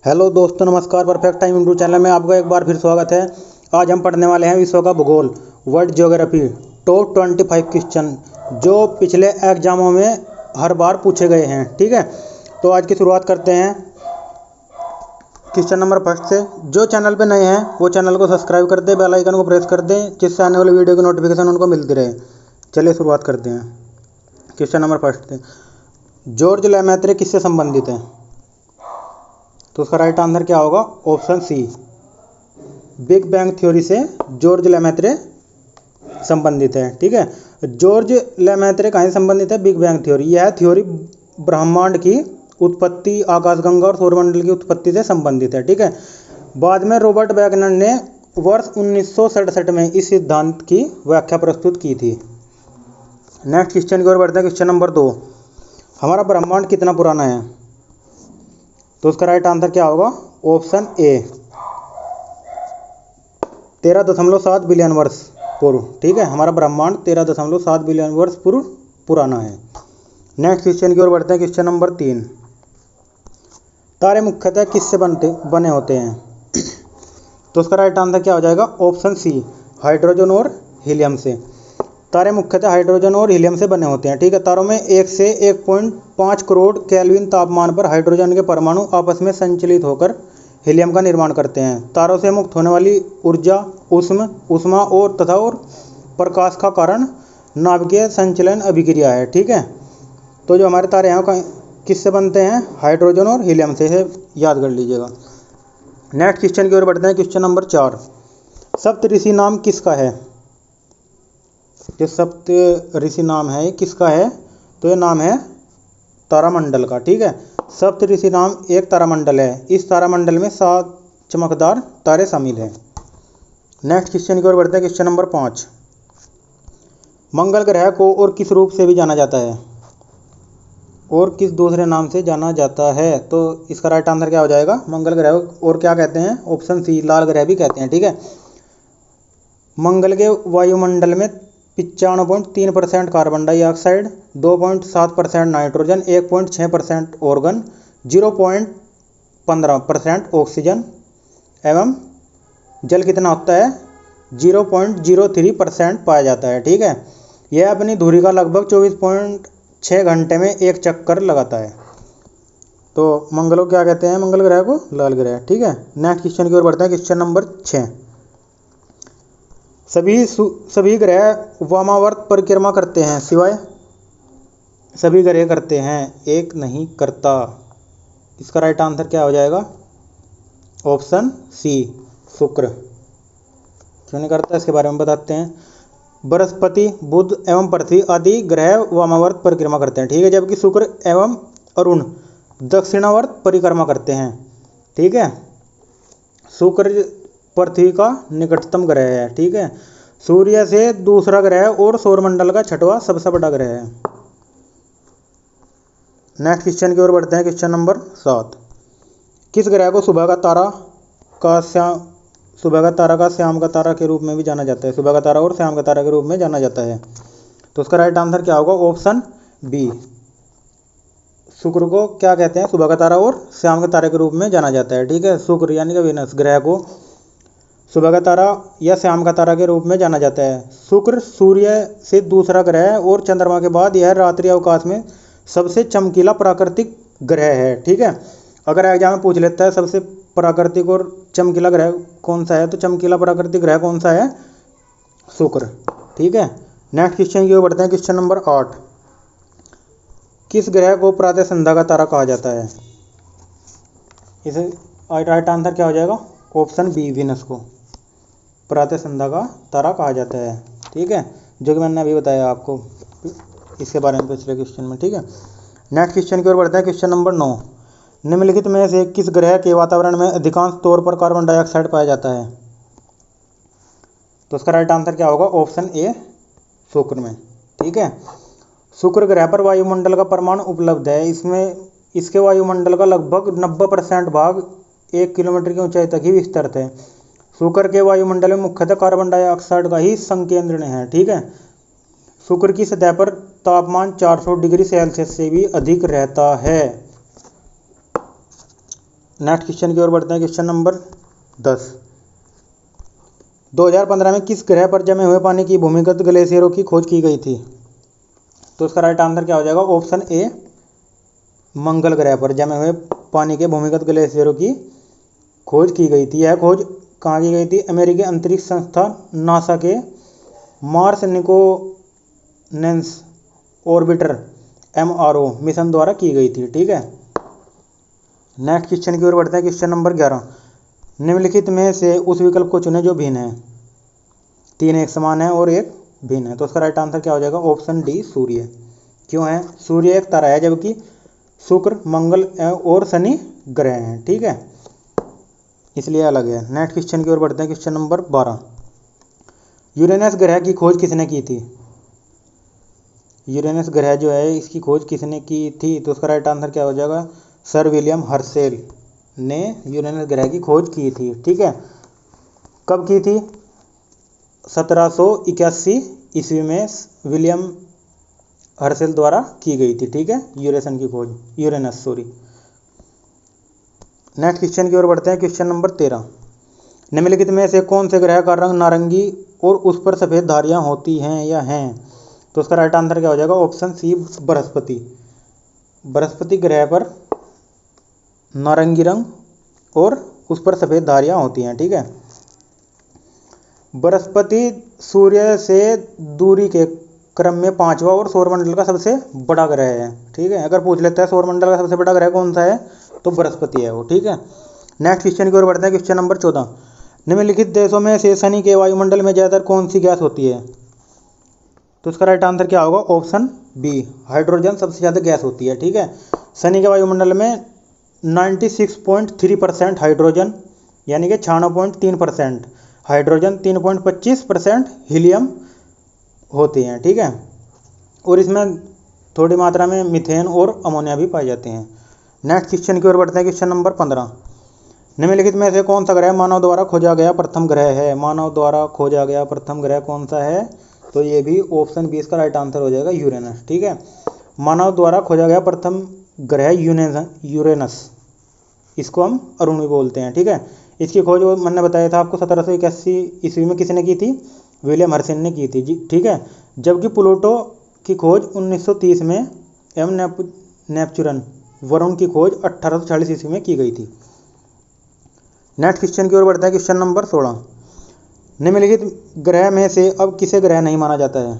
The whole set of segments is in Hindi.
हेलो दोस्तों, नमस्कार। परफेक्ट टाइम यूट्यूब चैनल में आपका एक बार फिर स्वागत है। आज हम पढ़ने वाले हैं विश्व का भूगोल, वर्ल्ड ज्योग्राफी, टॉप 25 क्वेश्चन जो पिछले एग्जामों में हर बार पूछे गए हैं। ठीक है, तो आज की शुरुआत करते हैं क्वेश्चन नंबर फर्स्ट से। जो चैनल पे नए हैं वो चैनल को सब्सक्राइब कर दें, बेल आइकन को प्रेस कर दें, जिससे आने वाली वीडियो की नोटिफिकेशन उनको मिलती रहे। चलिए शुरुआत करते हैं क्वेश्चन नंबर फर्स्ट से। जॉर्ज लेमैत्रे किससे संबंधित है? तो उसका राइट आंसर क्या होगा? Option C, big bang theory से जॉर्ज लेमैत्रे संबंधित है। ठीक है, जॉर्ज लेमैत्रे कहाँ से संबंधित है? Big bang theory. यह थ्योरी ब्रह्मांड की उत्पत्ति, आकाशगंगा और सौरमंडल की उत्पत्ति से संबंधित है। ठीक है, बाद में रॉबर्ट वैगनर ने वर्ष 1967 में इस सिद्धांत की व्याख्या प्रस्तुत की थी। नेक्स्ट क्वेश्चन की ओर बढ़ते हैं। क्वेश्चन नंबर 2, हमारा ब्रह्मांड कितना पुराना है? तो उसका राइट आंसर क्या होगा? ऑप्शन ए, 13.7 बिलियन वर्ष पूर्व। ठीक है, हमारा ब्रह्मांड 13.7 बिलियन वर्ष पूर्व पुराना है। नेक्स्ट क्वेश्चन की ओर बढ़ते हैं। क्वेश्चन नंबर 3, तारे मुख्यतः किससे बने होते हैं? तो उसका राइट आंसर क्या हो जाएगा? ऑप्शन सी, हाइड्रोजन और हीलियम से। तारे मुख्यतः हाइड्रोजन और हीलियम से बने होते हैं। ठीक है, तारों में 1 से 1.5 करोड़ केल्विन तापमान पर हाइड्रोजन के परमाणु आपस में संचलित होकर हीलियम का निर्माण करते हैं। तारों से मुक्त होने वाली ऊर्जा ऊष्मा और प्रकाश का कारण नाभिकीय संचलन अभिक्रिया है। ठीक है, तो जो हमारे तारे हैं किससे बनते हैं? हाइड्रोजन और हीलियम से, याद कर लीजिएगा। नेक्स्ट क्वेश्चन की ओर बढ़ते हैं। क्वेश्चन नंबर 4, सप्त ऋषि नाम किसका है? जो सप्त ऋषि नाम है किसका है? तो ये नाम है तारामंडल का। ठीक है, सप्त ऋषि नाम एक तारामंडल है। इस तारामंडल में 7 चमकदार तारे शामिल हैं। नेक्स्ट क्वेश्चन की ओर बढ़ते हैं। क्वेश्चन नंबर 5, मंगल ग्रह को और किस रूप से भी जाना जाता है? और किस दूसरे नाम से जाना जाता है? तो इसका राइट आंसर क्या हो जाएगा? मंगल ग्रह और क्या कहते हैं? ऑप्शन सी, लाल ग्रह भी कहते हैं। ठीक है, मंगल के वायुमंडल में 95.3% carbon dioxide, 2.7% nitrogen, 1.6% organ, 0.15% oxygen एवं जल कितना होता है? 0.03% पाया जाता है। ठीक है, यह अपनी धुरी का लगभग 24.6 घंटे में एक चक्कर लगाता है। तो मंगल को क्या कहते हैं? मंगल ग्रह को लाल ग्रह। ठीक है, नेक्स्ट क्वेश्चन की ओर बढ़ते हैं। क्वेश्चन नंबर 6, सभी ग्रह वामावर्त परिक्रमा करते हैं सिवाय सभी ग्रह करते हैं, एक नहीं करता। इसका राइट आंसर क्या हो जाएगा? ऑप्शन सी, शुक्र। क्यों नहीं करता इसके बारे में बताते हैं। बृहस्पति, बुध एवं पृथ्वी आदि ग्रह वामावर्त परिक्रमा करते हैं। ठीक है, जबकि शुक्र एवं अरुण दक्षिणावर्त परिक्रमा करते हैं। ठीक है, शुक्र पृथ्वी का निकटतम ग्रह है। ठीक है, सूर्य से दूसरा ग्रह और सौरमंडल का 6वां सबसे बड़ा ग्रह है। नेक्स्ट क्वेश्चन की ओर बढ़ते हैं। क्वेश्चन नंबर 7, किस ग्रह को सुबह का तारा का शाम का तारा के रूप में भी जाना जाता है? सुबह का तारा और शाम का तारा के रूप में जाना जाता है। तो उसका राइट आंसर क्या होगा? ऑप्शन बी, शुक्र को क्या कहते हैं? सुबह का तारा और शाम के तारे के रूप में जाना जाता है। ठीक है, शुक्र यानी कि वीनस ग्रह को सुबह का तारा या शाम का तारा के रूप में जाना जाता है। शुक्र सूर्य से दूसरा ग्रह है और चंद्रमा के बाद यह रात्रि अवकाश में सबसे चमकीला प्राकृतिक ग्रह है। ठीक है, अगर एग्जाम में पूछ लेता है सबसे प्राकृतिक और चमकीला ग्रह कौन सा है, तो चमकीला प्राकृतिक ग्रह कौन सा है? शुक्र। ठीक है, नेक्स्ट क्वेश्चन की ओर बढ़ते हैं। क्वेश्चन नंबर 8, किस ग्रह को प्रातः संध्या का तारा कहा जाता है? इसे राइट आंसर क्या हो जाएगा? ऑप्शन बी, वीनस को प्रातः संध्या का तारा कहा जाता है। ठीक है, जो कि मैंने अभी बताया आपको इसके बारे में पिछले क्वेश्चन में। ठीक है, नेक्स्ट क्वेश्चन की ओर बढ़ते हैं। क्वेश्चन नंबर 9, निम्नलिखित में से किस ग्रह के वातावरण में अधिकांश तौर पर कार्बन डाइऑक्साइड पाया जाता है? तो उसका राइट आंसर क्या होगा? ऑप्शन ए, शुक्र में। ठीक है, शुक्र ग्रह पर वायुमंडल का परमाणु उपलब्ध है। इसके वायुमंडल का लगभग 90% भाग 1 किलोमीटर की ऊंचाई तक ही विस्तृत है। शुक्र के वायुमंडल में मुख्यतः कार्बन डाइऑक्साइड का ही संकेंद्रण है। ठीक है, शुक्र की सतह पर तापमान 400 डिग्री सेल्सियस से भी अधिक रहता है। नेक्स्ट क्वेश्चन की ओर बढ़ते हैं। Question number 10। 2015 में किस ग्रह पर जमे हुए पानी की भूमिगत ग्लेशियरों की खोज की गई थी? तो इसका राइट आंसर क्या हो जाएगा? ऑप्शन ए, मंगल ग्रह पर जमे हुए पानी के भूमिगत ग्लेशियरों की खोज की गई थी। यह खोज कहाँ की गई थी? अमेरिकी अंतरिक्ष संस्था नासा के मार्स निकोनेंस ऑर्बिटर MRO मिशन द्वारा की गई थी। ठीक है, नेक्स्ट क्वेश्चन की ओर बढ़ते हैं। Question number 11। निम्नलिखित में से उस विकल्प को चुनें जो भिन्न है। 3 एक समान है और एक भिन्न है। तो उसका राइट आंसर क्या हो जाएगा? ऑप्शन डी, सूर्य। क्यों है? सूर्य एक तारा है जबकि शुक्र, मंगल और शनि ग्रह हैं। ठीक है, इसलिए अलग है। नेक्स्ट क्वेश्चन की ओर बढ़ते हैं। Question number 12। यूरेनस ग्रह की खोज किसने की थी? यूरेनस ग्रह जो है इसकी खोज किसने की थी? तो उसका राइट आंसर क्या हो जाएगा? सर विलियम हर्शेल ने यूरेनस ग्रह की खोज की थी। ठीक है, कब की थी? 1781 ईस्वी में विलियम हर्शेल द्वारा की गई थी। ठीक है, यूरेनस सॉरी। नेक्स्ट क्वेश्चन की ओर बढ़ते हैं। Question number 13। निम्नलिखित में से कौन से ग्रह का रंग नारंगी और उस पर सफ़ेद धारियां होती हैं या हैं? तो उसका राइट आंसर क्या हो जाएगा? Option C, Brihaspati. बृहस्पति ग्रह पर नारंगी रंग और उस पर सफ़ेद धारियां होती हैं। ठीक है, बृहस्पति सूर्य से दूरी के क्रम में 5वां और सौरमंडल का सबसे बड़ा ग्रह है। ठीक है, अगर पूछ लेता है सौरमंडल का सबसे बड़ा ग्रह कौन सा है तो बृहस्पति है वो। ठीक है, नेक्स्ट क्वेश्चन की ओर बढ़ते हैं। Question number 14। निम्नलिखित देशों में से शनि के वायुमंडल में ज़्यादातर कौन सी गैस होती है? तो इसका राइट आंसर क्या होगा? ऑप्शन बी, हाइड्रोजन सबसे ज़्यादा गैस होती है। ठीक है, शनि के वायुमंडल में 96.3% हाइड्रोजन यानी कि 96.3% हाइड्रोजन, 3.25% हीलियम होते हैं। ठीक है, और इसमें थोड़ी मात्रा में मीथेन और अमोनिया भी पाए जाते हैं। नेक्स्ट क्वेश्चन की ओर बढ़ते हैं। Question number 15। निम्नलिखित में से कौन सा ग्रह मानव द्वारा खोजा गया प्रथम ग्रह है? मानव द्वारा खोजा गया प्रथम ग्रह कौन सा है? तो ये भी ऑप्शन बी इसका राइट आंसर हो जाएगा, यूरेनस। ठीक है, मानव द्वारा खोजा गया प्रथम ग्रह यूरेनस, इसको हम अरुण भी बोलते हैं। ठीक है, इसकी खोज मैंने बताया था आपको 1781 ईस्वी में किसने की थी? विलियम हर्शेल ने की थी जी। ठीक है, जबकि प्लूटो की खोज 1930 में एम नेपच्यूरन वरुण की खोज 1840 ईस्वी में की गई थी। नेक्स्ट क्वेश्चन की ओर बढ़ता है। Question number 16। निम्नलिखित ग्रह में से अब किसे ग्रह नहीं माना जाता है?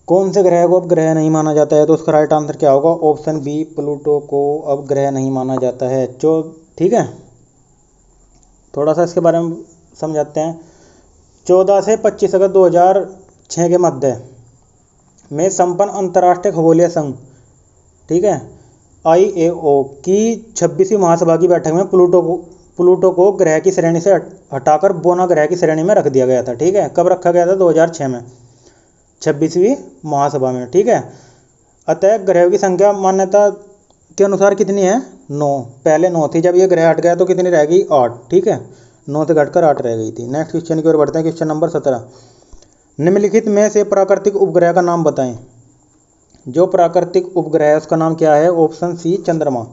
कौन से ग्रह को अब ग्रह नहीं माना जाता है? तो उसका राइट आंसर क्या होगा? ऑप्शन बी, प्लूटो को अब ग्रह नहीं माना जाता है। ठीक है, थोड़ा सा इसके बारे में समझाते हैं। 14 से 25 अगस्त 2006 के मध्य में संपन्न अंतर्राष्ट्रीय खगोलीय संघ, ठीक है, IAO की 26वीं महासभा की बैठक में प्लूटो को ग्रह की श्रेणी से हटाकर बोना ग्रह की श्रेणी में रख दिया गया था। ठीक है, कब रखा गया था? 2006 में, 26वीं महासभा में। ठीक है, अतः ग्रहों की संख्या मान्यता के अनुसार कितनी है? 9। पहले 9 थी, जब ये ग्रह हट गया तो कितनी रह गई? 8। ठीक है, 9 से घटकर 8 रह गई थी। नेक्स्ट क्वेश्चन की ओर बढ़ते हैं। Question number 17। निम्नलिखित में से प्राकृतिक उपग्रह का नाम बताएं। जो प्राकृतिक उपग्रह है उसका नाम क्या है? ऑप्शन सी, चंद्रमा।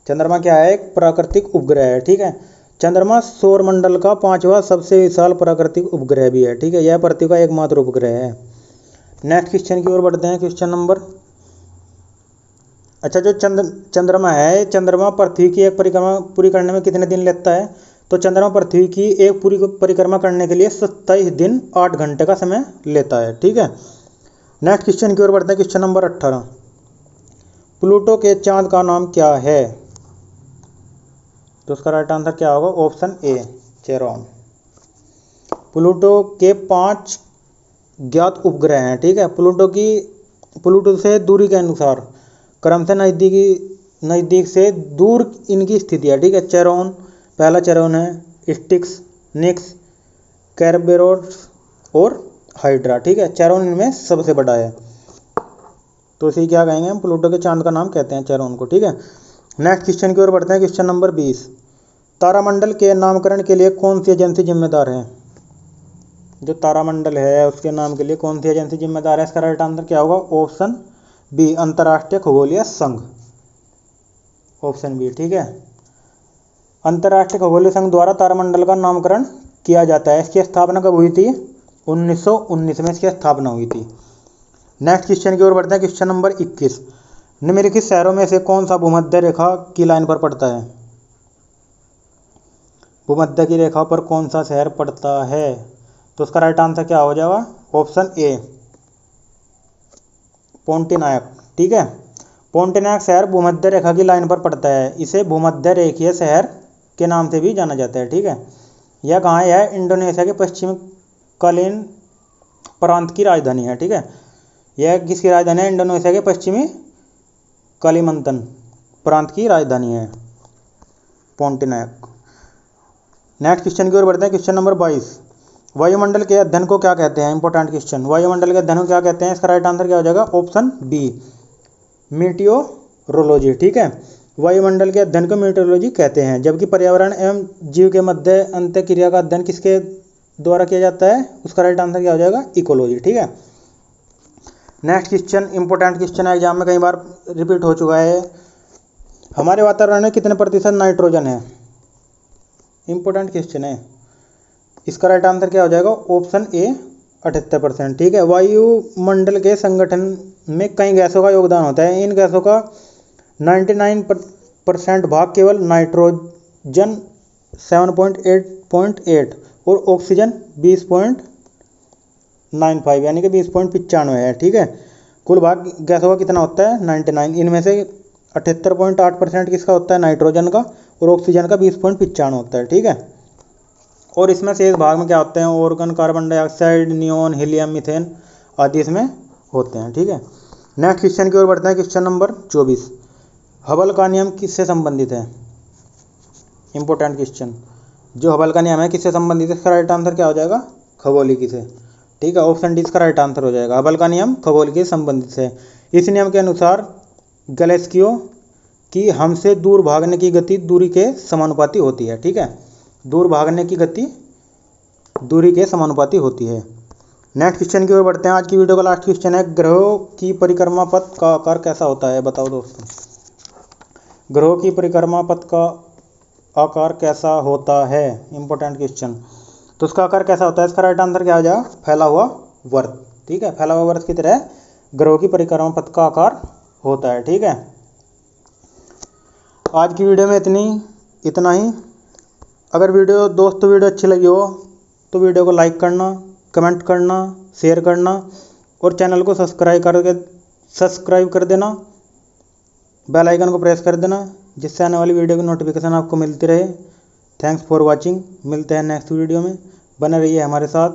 चंद्रमा क्या है? एक प्राकृतिक उपग्रह है। ठीक है, चंद्रमा सौरमंडल का 5वां सबसे विशाल प्राकृतिक उपग्रह भी है। ठीक है, यह पृथ्वी का एकमात्र उपग्रह है। नेक्स्ट क्वेश्चन की ओर बढ़ते हैं। क्वेश्चन नंबर, अच्छा, जो चंद्रमा है, चंद्रमा पृथ्वी की एक परिक्रमा पूरी करने में कितने दिन लगता है? तो चंद्रमा पृथ्वी की एक पूरी परिक्रमा करने के लिए 27 दिन 8 घंटे का समय लेता है। ठीक है, नेक्स्ट क्वेश्चन की ओर बढ़ते हैं। Question number 18। प्लूटो के चांद का नाम क्या है? तो उसका राइट आंसर क्या होगा? Option A, चेरॉन। प्लूटो के 5 ज्ञात उपग्रह हैं। ठीक है, प्लूटो से दूरी के अनुसार क्रम से नज़दीक से दूर इनकी स्थिति है। ठीक है, चेरॉन, पहला चेरॉन है, स्टिक्स, निक्स, कैरबेरोस और हाइड्रा। ठीक है, चेरॉन इनमें सबसे बड़ा है, तो इसे क्या कहेंगे हम? प्लूटो के चांद का नाम कहते हैं, चेरॉन को। ठीक है, नेक्स्ट क्वेश्चन की ओर बढ़ते हैं। Question number 20। तारामंडल के नामकरण के लिए कौन सी एजेंसी जिम्मेदार है? जो तारामंडल है उसके नाम के लिए कौन सी एजेंसी जिम्मेदार है? इसका राइट आंसर क्या होगा? ऑप्शन बी, अंतर्राष्ट्रीय खगोलीय संघ। ऑप्शन बी, ठीक है। अंतर्राष्ट्रीय खगोलीय संघ द्वारा तारामंडल का नामकरण किया जाता है, इसकी स्थापना कब हुई थी? 1919 में इसकी स्थापना हुई थी। नेक्स्ट क्वेश्चन की ओर बढ़ते हैं। क्वेश्चन नंबर 21, निम्नलिखित शहरों में से कौन सा भूमध्य रेखा की लाइन पर पड़ता है? भूमध्य की रेखा पर कौन सा शहर पड़ता है? तो उसका राइट आंसर क्या हो जाएगा? ऑप्शन ए, पोंटिनायक, ठीक है। पोंटिनायक शहर भूमध्य रेखा की लाइन पर पड़ता है, इसे भूमध्य रेखीय शहर के नाम से भी जाना जाता है, ठीक है। यह कहाँ है? यह इंडोनेशिया के पश्चिमकालीन प्रांत की राजधानी है, ठीक है। यह किसकी राजधानी है? इंडोनेशिया के पश्चिमी कालीमंतन प्रांत की राजधानी है पोंटिनायक। नेक्स्ट क्वेश्चन की ओर बढ़ते हैं। क्वेश्चन नंबर 22, वायुमंडल के अध्ययन को क्या कहते हैं? इंपॉर्टेंट क्वेश्चन, वायुमंडल के अध्ययन को क्या कहते हैं? इसका राइट आंसर क्या हो जाएगा? ऑप्शन बी, मीटियोरोलॉजी, ठीक है। वायुमंडल के अध्ययन को मीटियोरोलॉजी कहते हैं, जबकि पर्यावरण एवं जीव के मध्य अंतःक्रिया का अध्ययन किसके द्वारा किया जाता है? उसका राइट आंसर क्या हो जाएगा? इकोलॉजी, ठीक है। नेक्स्ट क्वेश्चन, इंपॉर्टेंट क्वेश्चन है, एग्जाम में कई बार रिपीट हो चुका है। हमारे वातावरण में कितने प्रतिशत नाइट्रोजन है? इंपॉर्टेंट क्वेश्चन है, इसका राइट आंसर क्या हो जाएगा? ऑप्शन ए, 78%, ठीक है। वायुमंडल के संगठन में कई गैसों का योगदान होता है, इन गैसों का 99% भाग केवल नाइट्रोजन 7.8 और ऑक्सीजन 20.95 यानी कि 20.95 है, ठीक है। कुल भाग गैसों का कितना होता है? 99। इनमें से 78.8% किसका होता है? नाइट्रोजन का, और ऑक्सीजन का 20.95 होता है, ठीक है। और इसमें शेष भाग में क्या होते हैं? Organ, carbon dioxide, neon, helium, methane आदि इसमें होते हैं, ठीक है। नेक्स्ट क्वेश्चन की ओर बढ़ते हैं। क्वेश्चन नंबर 24, हबल का नियम किससे संबंधित है? इंपॉर्टेंट क्वेश्चन, जो हबल का नियम है किससे संबंधित है? इसका राइट आंसर क्या हो जाएगा? खगोलिकी से, ठीक है। ऑप्शन डी इसका राइट आंसर हो जाएगा। हबल का नियम खगोलिकी से संबंधित है। इस नियम के अनुसार गैलेक्सियों की हमसे दूर भागने की गति दूरी के समानुपाती होती है, ठीक है। दूर भागने की गति दूरी के समानुपाती होती है। नेक्स्ट क्वेश्चन की ओर बढ़ते हैं। आज की वीडियो का लास्ट क्वेश्चन है, ग्रहों की परिक्रमा पथ का आकार कैसा होता है? बताओ दोस्तों, ग्रहों की परिक्रमा पथ का आकार कैसा होता है? इंपॉर्टेंट क्वेश्चन, तो उसका आकार कैसा होता है? इसका राइट आंसर क्या हो जाएगा? फैला हुआ वर्त, ठीक है। फैला हुआ वर्त की तरह ग्रहों की परिक्रमा पथ का आकार होता है, ठीक है। आज की वीडियो में इतना ही। अगर वीडियो अच्छी लगी हो तो वीडियो को लाइक करना, कमेंट करना, शेयर करना और चैनल को सब्सक्राइब कर देना, बेल आइकन को प्रेस कर देना, जिससे आने वाली वीडियो की नोटिफिकेशन आपको मिलती रहे। Thanks for watching. मिलते हैं नेक्स्ट वीडियो में, बने रहिए हमारे साथ।